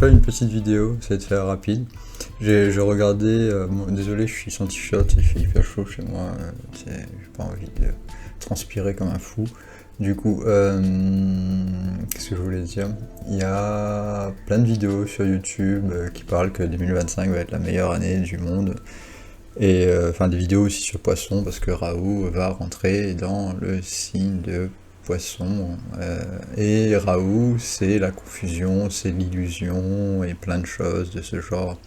faire une petite vidéo, ça va être faire rapide. J'ai regardé, désolé, je suis sans t-shirt, il fait hyper chaud chez moi, j'ai pas envie de transpirer comme un fou. Du coup, qu'est-ce que je voulais dire? Il y a plein de vidéos sur YouTube qui parlent que 2025 va être la meilleure année du monde. Et enfin des vidéos aussi sur Poisson, parce que Raoult va rentrer dans le signe de Poisson. Et Raoult, c'est la confusion, c'est l'illusion, et plein de choses de ce genre.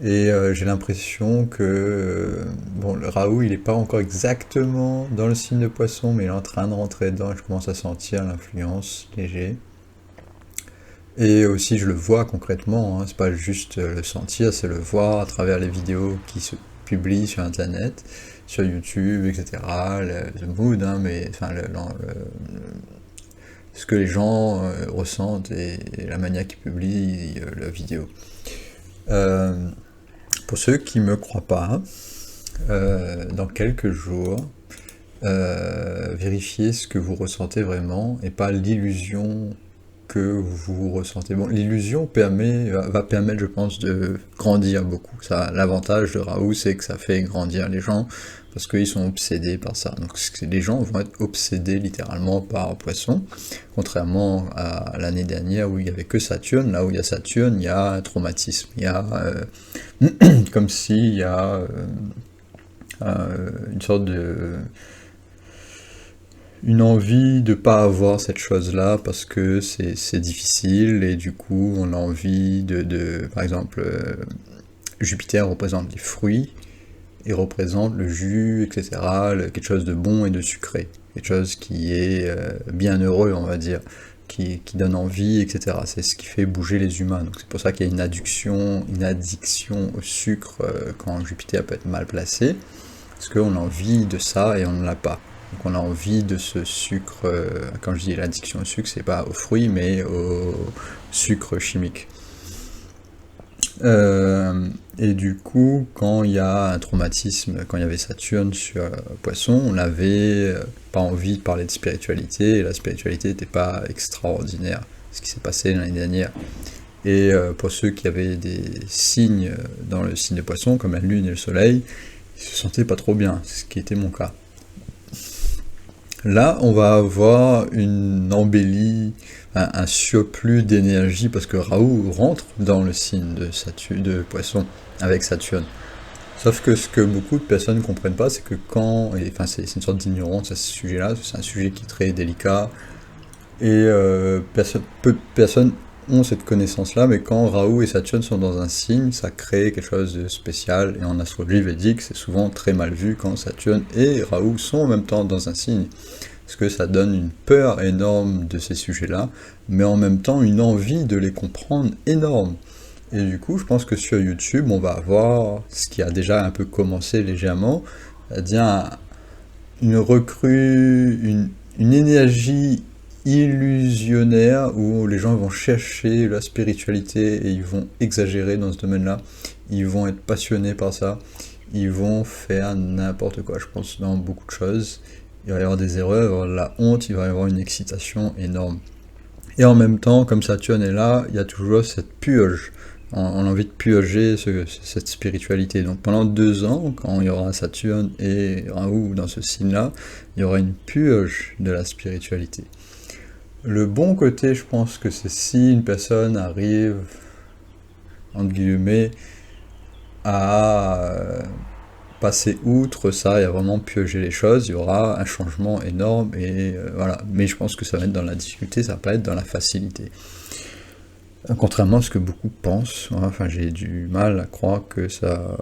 Et j'ai l'impression que, bon, le Raoult, il n'est pas encore exactement dans le signe de Poisson, mais il est en train de rentrer dedans, et je commence à sentir l'influence léger. Et aussi, je le vois concrètement, hein, c'est pas juste le sentir, c'est le voir à travers les vidéos qui se publient sur Internet, sur YouTube, etc. Le mood, hein, mais enfin, ce que les gens ressentent et la manière qu'ils publient la vidéo. Pour ceux qui me croient pas, dans quelques jours, vérifiez ce que vous ressentez vraiment et pas l'illusion que vous ressentez. Bon, l'illusion va permettre, je pense, de grandir beaucoup. Ça, l'avantage de Raoult, c'est que ça fait grandir les gens parce qu'ils sont obsédés par ça. Donc les gens vont être obsédés littéralement par Poisson, contrairement à l'année dernière où il n'y avait que Saturne. Là où il y a Saturne, il y a un traumatisme. Il y a comme s'il y a une sorte de une envie de pas avoir cette chose-là parce que c'est difficile et du coup on a envie par exemple, Jupiter représente les fruits, il représente le jus, etc., quelque chose de bon et de sucré, quelque chose qui est bienheureux, on va dire, qui donne envie, etc. C'est ce qui fait bouger les humains. Donc c'est pour ça qu'il y a une addiction au sucre quand Jupiter peut être mal placé, parce qu'on a envie de ça et on ne l'a pas. Donc on a envie de ce sucre, quand je dis l'addiction au sucre, c'est pas aux fruits, mais au sucre chimique. Et du coup, quand il y a un traumatisme, quand il y avait Saturne sur Poisson, on n'avait pas envie de parler de spiritualité, et la spiritualité n'était pas extraordinaire, ce qui s'est passé l'année dernière. Et pour ceux qui avaient des signes dans le signe de Poisson, comme la Lune et le Soleil, ils se sentaient pas trop bien, c'est ce qui était mon cas. Là, on va avoir une embellie, un surplus d'énergie, parce que Raoult rentre dans le signe de Poisson, avec Saturne. Sauf que ce que beaucoup de personnes ne comprennent pas, c'est que enfin c'est une sorte d'ignorance à ce sujet-là, c'est un sujet qui est très délicat, et peu de personnes ont cette connaissance-là, mais quand Raoult et Saturne sont dans un signe, ça crée quelque chose de spécial, et en astrologie védique, c'est souvent très mal vu quand Saturne et Raoult sont en même temps dans un signe, parce que ça donne une peur énorme de ces sujets-là, mais en même temps une envie de les comprendre énorme. Et du coup, je pense que sur YouTube, on va avoir ce qui a déjà un peu commencé légèrement, c'est-à-dire une recrue, une énergie illusionnaire où les gens vont chercher la spiritualité et ils vont exagérer dans ce domaine-là, ils vont être passionnés par ça, ils vont faire n'importe quoi, je pense, dans beaucoup de choses. Il va y avoir des erreurs, il va y avoir de la honte, il va y avoir une excitation énorme. Et en même temps, comme Saturne est là, il y a toujours cette purge. On a envie de purger cette spiritualité. Donc pendant 2 ans, quand il y aura Saturne et Raoult dans ce signe-là, il y aura une purge de la spiritualité. Le bon côté, je pense que c'est si une personne arrive, entre guillemets, à passer outre ça et à vraiment piocher les choses, il y aura un changement énorme et voilà. Mais je pense que ça va être dans la difficulté, ça va pas être dans la facilité. Contrairement à ce que beaucoup pensent, enfin j'ai du mal à croire que ça...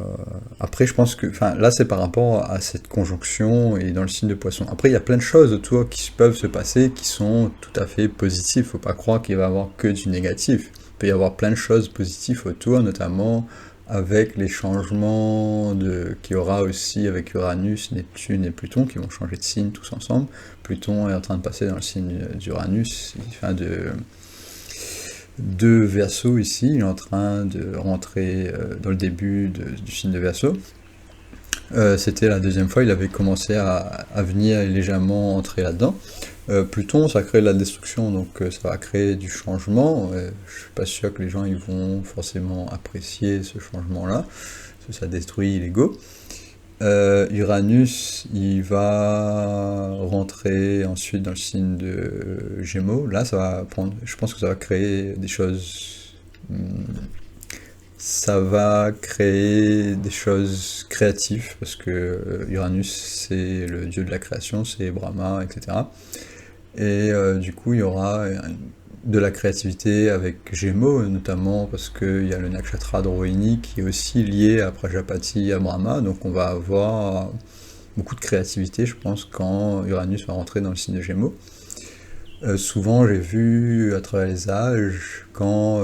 Après je pense que, enfin là c'est par rapport à cette conjonction et dans le signe de Poisson. Après il y a plein de choses autour qui peuvent se passer qui sont tout à fait positives, faut pas croire qu'il va y avoir que du négatif. Il peut y avoir plein de choses positives autour, notamment avec les changements qu'il y aura aussi avec Uranus, Neptune et Pluton qui vont changer de signe tous ensemble. Pluton est en train de passer dans le signe d'Uranus, enfin de Verseau ici, il est en train de rentrer dans le début du signe de Verseau. C'était la deuxième fois, il avait commencé à venir légèrement entrer là-dedans. Pluton, ça crée de la destruction, donc ça va créer du changement. Je suis pas sûr que les gens ils vont forcément apprécier ce changement-là, parce que ça détruit l'ego. Uranus, il va rentrer ensuite dans le signe de Gémeaux. Là, ça va prendre, je pense que ça va créer des choses. Ça va créer des choses créatives, parce que Uranus, c'est le dieu de la création, c'est Brahma, etc. Et du coup, il y aura de la créativité avec Gémeaux, notamment parce qu'il y a le nakshatra de Rohini qui est aussi lié à Prajapati et à Brahma, donc on va avoir beaucoup de créativité, je pense, quand Uranus va rentrer dans le signe de Gémeaux. Souvent, j'ai vu à travers les âges, quand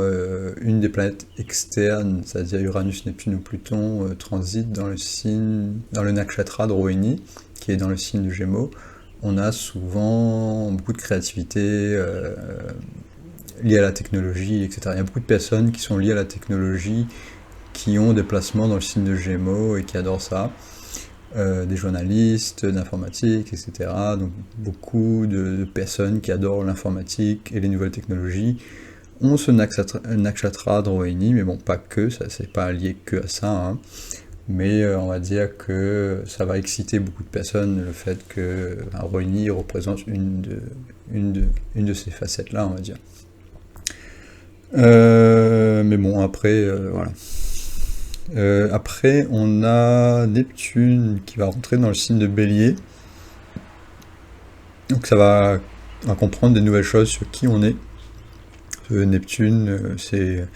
une des planètes externes, c'est-à-dire Uranus, Neptune ou Pluton, transite dans le signe, dans le nakshatra de Rohini, qui est dans le signe de Gémeaux, on a souvent beaucoup de créativité liée à la technologie, etc. Il y a beaucoup de personnes qui sont liées à la technologie, qui ont des placements dans le signe de Gémeaux et qui adorent ça. Des journalistes, d'informatique, etc. Donc beaucoup de personnes qui adorent l'informatique et les nouvelles technologies ont ce nakshatra de Rohini, mais bon, pas que, ça c'est pas lié que à ça, hein. Mais on va dire que ça va exciter beaucoup de personnes, le fait que Rohini représente une de ces facettes-là, on va dire. Mais bon, après, voilà. Après, on a Neptune qui va rentrer dans le signe de Bélier. Donc ça va comprendre des nouvelles choses sur qui on est. Neptune, c'est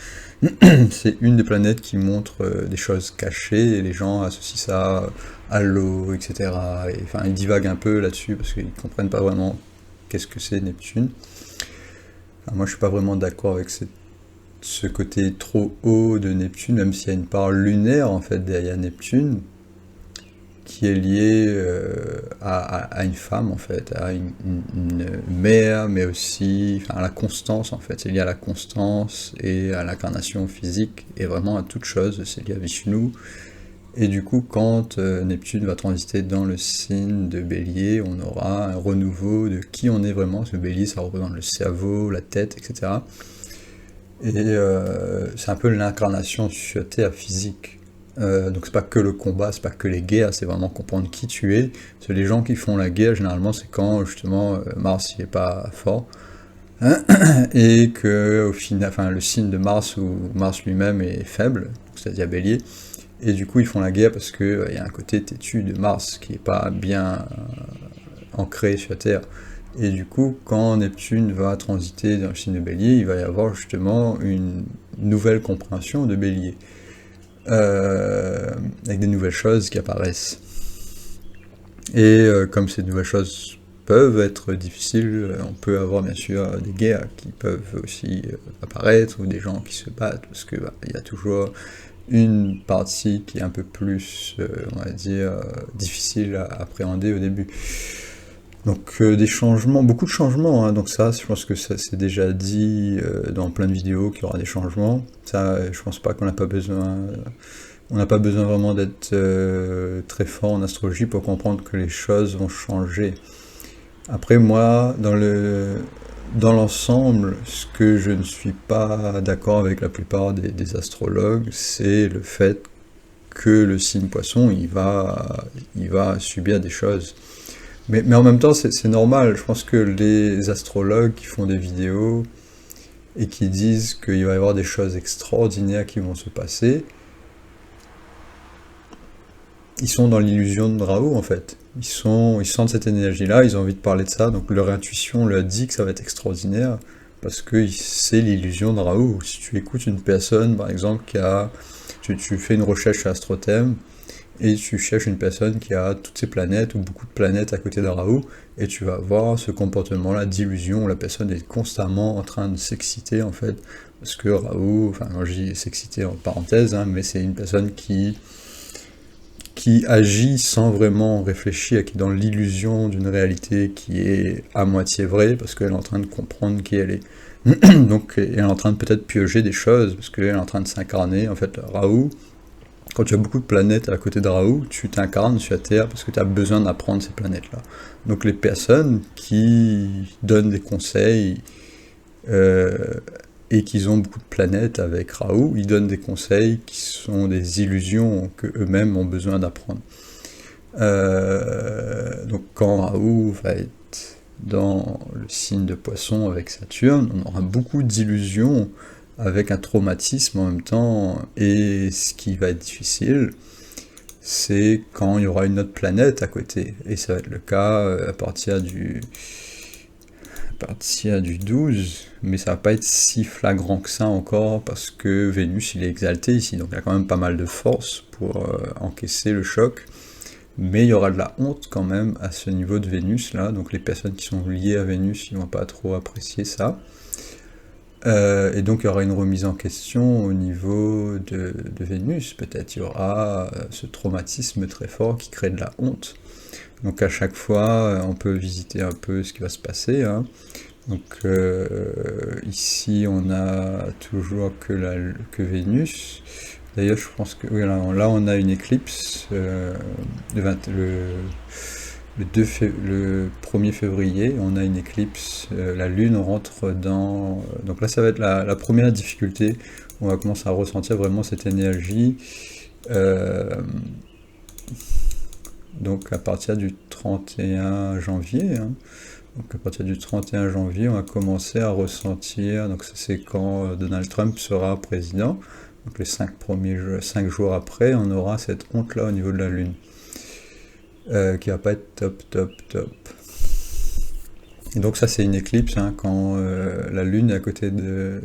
une des planètes qui montre des choses cachées, et les gens associent ça à l'eau, etc. Et, enfin, ils divaguent un peu là-dessus, parce qu'ils ne comprennent pas vraiment qu'est-ce que c'est Neptune. Alors, moi, je suis pas vraiment d'accord avec ce côté trop haut de Neptune, même s'il y a une part lunaire en fait derrière Neptune, qui est liée à une femme en fait, à une mère, mais aussi à la constance en fait. C'est lié à la constance et à l'incarnation physique, et vraiment à toute chose, c'est lié à Vishnu. Et du coup, quand Neptune va transiter dans le signe de Bélier, on aura un renouveau de qui on est vraiment, parce que Bélier ça représente le cerveau, la tête, etc. Et c'est un peu l'incarnation sur Terre physique. Donc c'est pas que le combat, c'est pas que les guerres, c'est vraiment comprendre qui tu es. Parce que les gens qui font la guerre, généralement, c'est quand justement Mars il est pas fort. Et que au final, enfin le signe de Mars ou Mars lui-même est faible, c'est-à-dire Bélier. Et du coup ils font la guerre parce que y a un côté têtu de Mars qui est pas bien ancré sur Terre. Et du coup, quand Neptune va transiter dans le signe de Bélier, il va y avoir justement une nouvelle compréhension de Bélier, avec des nouvelles choses qui apparaissent. Et comme ces nouvelles choses peuvent être difficiles, on peut avoir bien sûr des guerres qui peuvent aussi apparaître, ou des gens qui se battent, parce que il y a toujours une partie qui est un peu plus, on va dire, difficile à appréhender au début. Donc des changements, beaucoup de changements, hein. Donc ça, je pense que ça c'est déjà dit dans plein de vidéos qu'il y aura des changements. Ça, je pense pas qu'on n'a pas besoin, on n'a pas besoin vraiment d'être très fort en astrologie pour comprendre que les choses vont changer. Après moi, dans l'ensemble, ce que je ne suis pas d'accord avec la plupart des astrologues, c'est le fait que le signe Poisson, il va subir des choses. Mais en même temps, c'est normal. Je pense que les astrologues qui font des vidéos et qui disent qu'il va y avoir des choses extraordinaires qui vont se passer, ils sont dans l'illusion de Rahu en fait. Ils sentent cette énergie-là, ils ont envie de parler de ça, donc leur intuition leur dit que ça va être extraordinaire, parce que c'est l'illusion de Rahu. Si tu écoutes une personne, par exemple, tu fais une recherche sur Astrothème, et tu cherches une personne qui a toutes ces planètes, ou beaucoup de planètes à côté de Rahu, et tu vas voir ce comportement-là d'illusion, où la personne est constamment en train de s'exciter, en fait, parce que Rahu, enfin, moi je dis s'exciter en parenthèse, hein, mais c'est une personne qui agit sans vraiment réfléchir, qui est dans l'illusion d'une réalité qui est à moitié vraie, parce qu'elle est en train de comprendre qui elle est. Donc elle est en train de peut-être piocher des choses, parce qu'elle est en train de s'incarner. En fait, Rahu, quand tu as beaucoup de planètes à côté de Raoult, tu t'incarnes sur la Terre parce que tu as besoin d'apprendre ces planètes-là. Donc les personnes qui donnent des conseils euh, et qui ont beaucoup de planètes avec Raoult, ils donnent des conseils qui sont des illusions que eux-mêmes ont besoin d'apprendre. Donc quand Raoult va être dans le signe de Poisson avec Saturne, on aura beaucoup d'illusions avec un traumatisme en même temps, et ce qui va être difficile, c'est quand il y aura une autre planète à côté, et ça va être le cas à partir du 12, mais ça va pas être si flagrant que ça encore, parce que Vénus il est exalté ici, donc il y a quand même pas mal de force pour encaisser le choc, mais il y aura de la honte quand même à ce niveau de Vénus là, donc les personnes qui sont liées à Vénus, ils vont pas trop apprécier ça. Et donc il y aura une remise en question au niveau de Vénus, peut-être il y aura ce traumatisme très fort qui crée de la honte. Donc à chaque fois, on peut visiter un peu ce qui va se passer, hein. Donc ici on a toujours que Vénus. D'ailleurs je pense que oui, là on a une éclipse le 1er février, on a une éclipse, la Lune rentre dans... Donc là, ça va être la première difficulté, on va commencer à ressentir vraiment cette énergie. Donc à partir du 31 janvier, hein, donc à partir du 31 janvier, on va commencer à ressentir, donc ça c'est quand Donald Trump sera président, donc les 5 jours après, on aura cette honte-là au niveau de la Lune. Qui va pas être top. Et donc ça c'est une éclipse, hein, quand la Lune est à côté de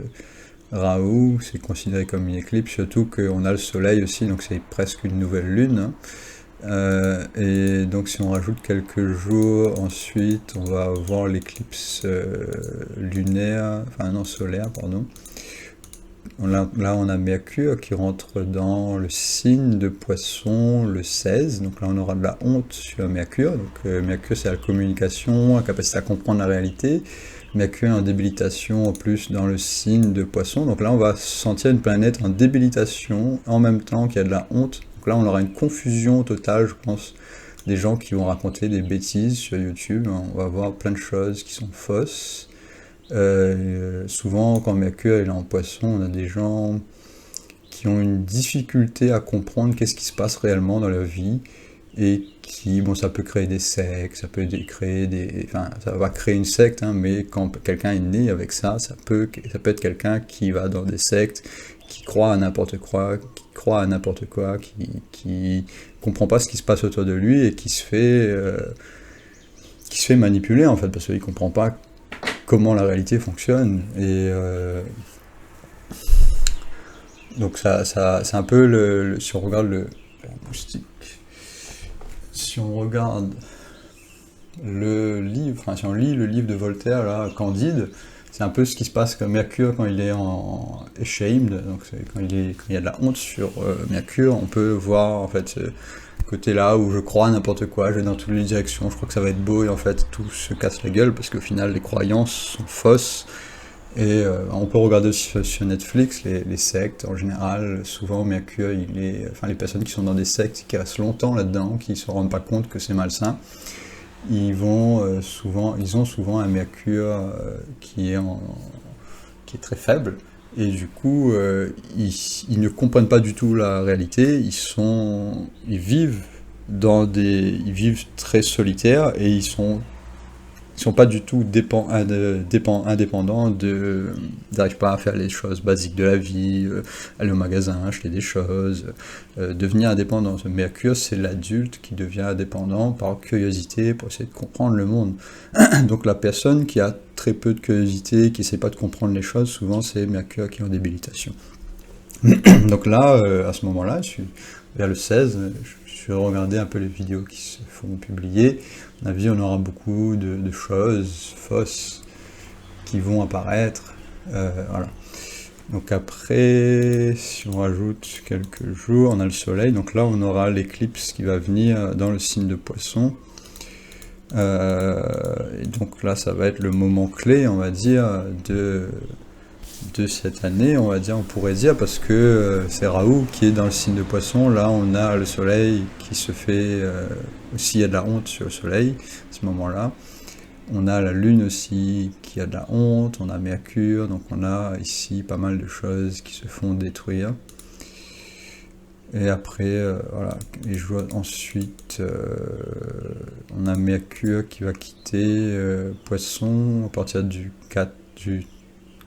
Raoult, c'est considéré comme une éclipse, surtout qu'on a le Soleil aussi, donc c'est presque une nouvelle Lune, hein. Et donc si on rajoute quelques jours, ensuite on va avoir l'éclipse solaire, pardon. Là, on a Mercure qui rentre dans le signe de Poisson le 16, donc là on aura de la honte sur Mercure. Donc Mercure c'est la communication, la capacité à comprendre la réalité. Mercure en débilitation en plus dans le signe de Poisson, donc là on va sentir une planète en débilitation en même temps qu'il y a de la honte. Donc là on aura une confusion totale, je pense, des gens qui vont raconter des bêtises sur YouTube. On va voir plein de choses qui sont fausses. Souvent quand Mercure est en Poisson, on a des gens qui ont une difficulté à comprendre qu'est-ce qui se passe réellement dans leur vie, et qui, bon, ça peut créer des sectes, ça peut créer enfin, ça va créer une secte, hein, mais quand quelqu'un est né avec ça, ça peut être quelqu'un qui va dans des sectes, qui croit à n'importe quoi, qui comprend pas ce qui se passe autour de lui, et qui se fait manipuler en fait, parce qu'il comprend pas comment la réalité fonctionne. Et donc c'est un peu si on regarde si on regarde le livre, enfin si on lit le livre de Voltaire là, Candide, c'est un peu ce qui se passe comme Mercure quand il est en ashamed, donc quand il y a de la honte sur Mercure, on peut voir en fait côté là où je crois n'importe quoi, je vais dans toutes les directions, je crois que ça va être beau, et en fait tout se casse la gueule parce qu'au final les croyances sont fausses. Et on peut regarder sur Netflix les sectes en général. Souvent Mercure, les personnes qui sont dans des sectes, qui restent longtemps là-dedans, qui se rendent pas compte que c'est malsain, ils ont souvent un Mercure qui est très faible. Et du coup, ils ne comprennent pas du tout la réalité, ils vivent très solitaires, et ils sont pas du tout indépendants, ils n'arrivent pas à faire les choses basiques de la vie, aller au magasin, acheter des choses, devenir indépendant. Mercure, c'est l'adulte qui devient indépendant par curiosité, pour essayer de comprendre le monde. Donc la personne qui a très peu de curiosité, qui essaie pas de comprendre les choses, souvent c'est Mercure qui est en débilitation. Donc là, à ce moment-là, je suis vers le 16, je suis regardé un peu les vidéos qui se font publier. À mon avis, on aura beaucoup de choses fausses qui vont apparaître. Voilà. Donc après, si on rajoute quelques jours, on a le soleil. Donc là, on aura l'éclipse qui va venir dans le signe de Poisson. Et donc là, ça va être le moment clé, on va dire, de cette année, on va dire, on pourrait dire, parce que c'est Raoult qui est dans le signe de Poisson. Là, on a le soleil qui se fait aussi, il y a de la honte sur le soleil à ce moment-là. On a la lune aussi qui a de la honte, on a Mercure, donc on a ici pas mal de choses qui se font détruire. Et après, voilà, et je vois ensuite, on a Mercure qui va quitter Poisson à partir du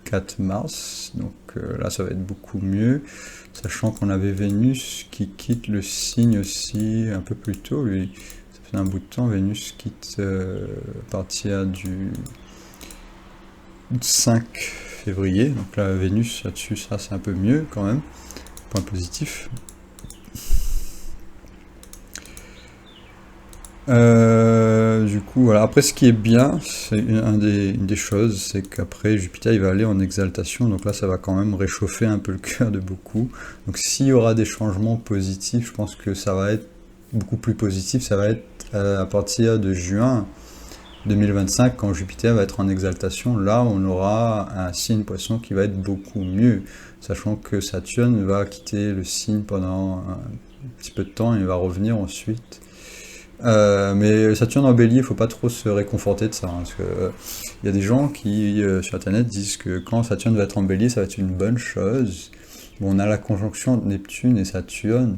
4 mars, donc là ça va être beaucoup mieux, sachant qu'on avait Vénus qui quitte le signe aussi un peu plus tôt, lui, ça fait un bout de temps, Vénus quitte à partir du 5 février, donc là Vénus là-dessus, ça c'est un peu mieux quand même, point positif. Du coup, voilà. Après, ce qui est bien, c'est une des choses, c'est qu'après Jupiter, il va aller en exaltation, donc là, ça va quand même réchauffer un peu le cœur de beaucoup. Donc, s'il y aura des changements positifs, je pense que ça va être beaucoup plus positif. Ça va être à partir de juin 2025, quand Jupiter va être en exaltation. Là, on aura un signe Poisson qui va être beaucoup mieux, sachant que Saturne va quitter le signe pendant un petit peu de temps et il va revenir ensuite. Mais Saturne en Bélier, il faut pas trop se réconforter de ça, hein, parce que y a des gens qui sur internet disent que quand Saturne va être en Bélier, ça va être une bonne chose. Bon, on a la conjonction entre Neptune et Saturne,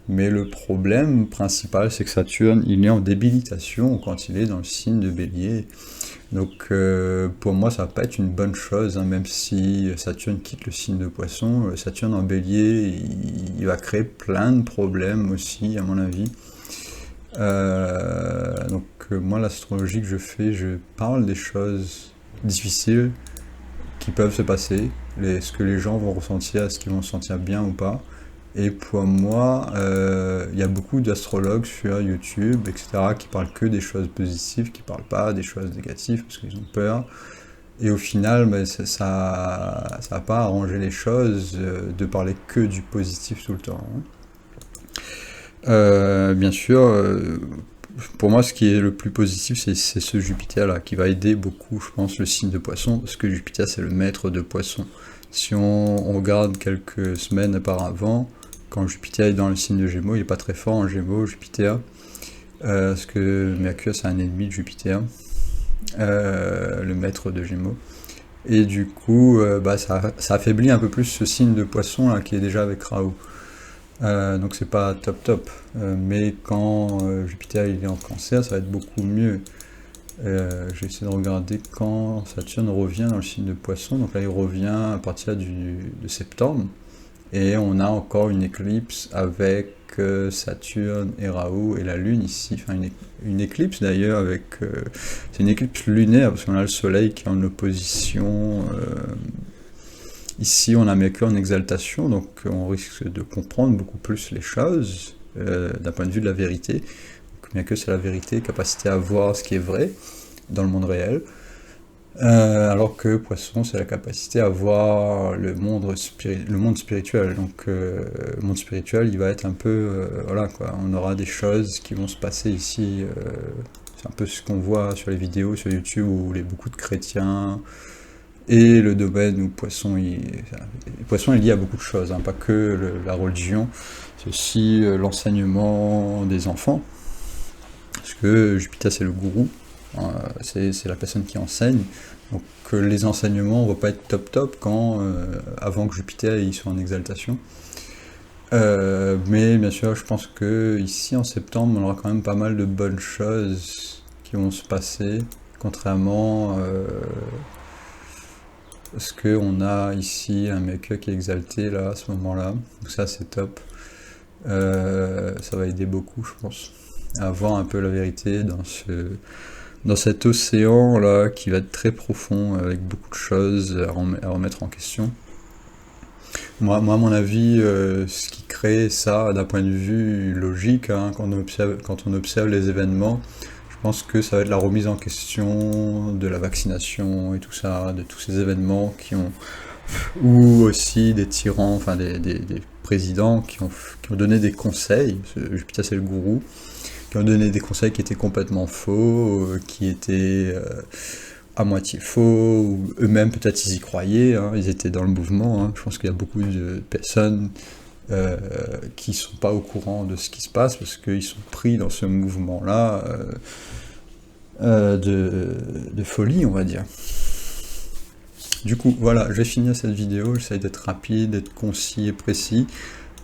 mais le problème principal, c'est que Saturne, il est en débilitation quand il est dans le signe de Bélier. Donc pour moi, ça va pas être une bonne chose, hein, même si Saturne quitte le signe de Poisson. Saturne en Bélier, il va créer plein de problèmes aussi, à mon avis. Donc moi, l'astrologie que je fais, je parle des choses difficiles qui peuvent se passer, ce que les gens vont ressentir, est-ce qu'ils vont se sentir bien ou pas. Et pour moi, il y a beaucoup d'astrologues sur YouTube, etc., qui parlent que des choses positives, qui parlent pas des choses négatives parce qu'ils ont peur. Et au final, ben, ça va pas arranger les choses de parler que du positif tout le temps, hein. Bien sûr, pour moi, ce qui est le plus positif, c'est ce Jupiter-là, qui va aider beaucoup, je pense, le signe de Poisson, parce que Jupiter, c'est le maître de Poisson. Si on regarde quelques semaines auparavant, quand Jupiter est dans le signe de Gémeaux, il n'est pas très fort en Gémeaux, Jupiter, parce que Mercure, c'est un ennemi de Jupiter, le maître de Gémeaux. Et du coup, bah, ça affaiblit un peu plus ce signe de Poisson, là, qui est déjà avec Raoult. Donc c'est pas top, mais quand Jupiter il est en Cancer, ça va être beaucoup mieux. J'ai essayé de regarder quand Saturne revient dans le signe de Poisson, donc là il revient à partir de septembre, et on a encore une éclipse avec Saturne et Raoult et la Lune ici, enfin une éclipse d'ailleurs avec... c'est une éclipse lunaire, parce qu'on a le Soleil qui est en opposition... Ici, on a Mercure en exaltation, donc on risque de comprendre beaucoup plus les choses d'un point de vue de la vérité. Donc, Mercure, c'est la vérité, capacité à voir ce qui est vrai dans le monde réel, alors que Poisson, c'est la capacité à voir le monde spirituel. Donc, le monde spirituel, il va être un peu... voilà, quoi. On aura des choses qui vont se passer ici. C'est un peu ce qu'on voit sur les vidéos sur YouTube où beaucoup de chrétiens... Et le domaine où Poisson est lié à beaucoup de choses, hein, pas que la religion, c'est aussi l'enseignement des enfants, parce que Jupiter c'est le gourou, hein, c'est la personne qui enseigne, donc les enseignements ne vont pas être top quand, avant que Jupiter il soit en exaltation. Mais bien sûr, je pense que ici en septembre, on aura quand même pas mal de bonnes choses qui vont se passer, contrairement... parce qu'on a ici un Mercure qui est exalté là, à ce moment-là, donc ça c'est top. Ça va aider beaucoup, je pense, à voir un peu la vérité dans cet océan là qui va être très profond, avec beaucoup de choses à remettre en question. Moi, à mon avis, ce qui crée ça d'un point de vue logique, hein, quand on observe les événements, je pense que ça va être la remise en question de la vaccination et tout ça, de tous ces événements ou aussi des tyrans, enfin des présidents qui ont donné des conseils, Jupiter c'est le gourou, qui ont donné des conseils qui étaient complètement faux, qui étaient à moitié faux, ou eux-mêmes peut-être ils y croyaient, hein, ils étaient dans le mouvement, hein. Je pense qu'il y a beaucoup de personnes qui sont pas au courant de ce qui se passe, parce qu'ils sont pris dans ce mouvement-là de folie, on va dire. Du coup, voilà, je vais finir cette vidéo, j'essaie d'être rapide, d'être concis et précis,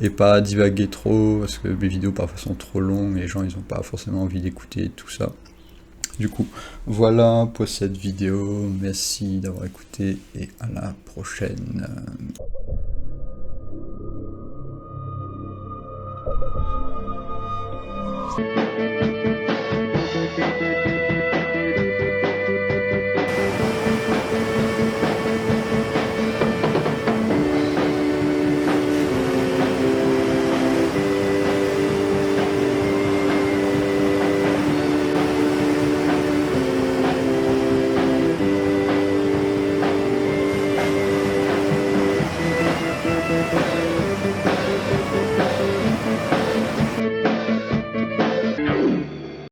et pas divaguer trop, parce que mes vidéos parfois sont trop longues, et les gens ils n'ont pas forcément envie d'écouter tout ça. Du coup, voilà pour cette vidéo, merci d'avoir écouté, et à la prochaine.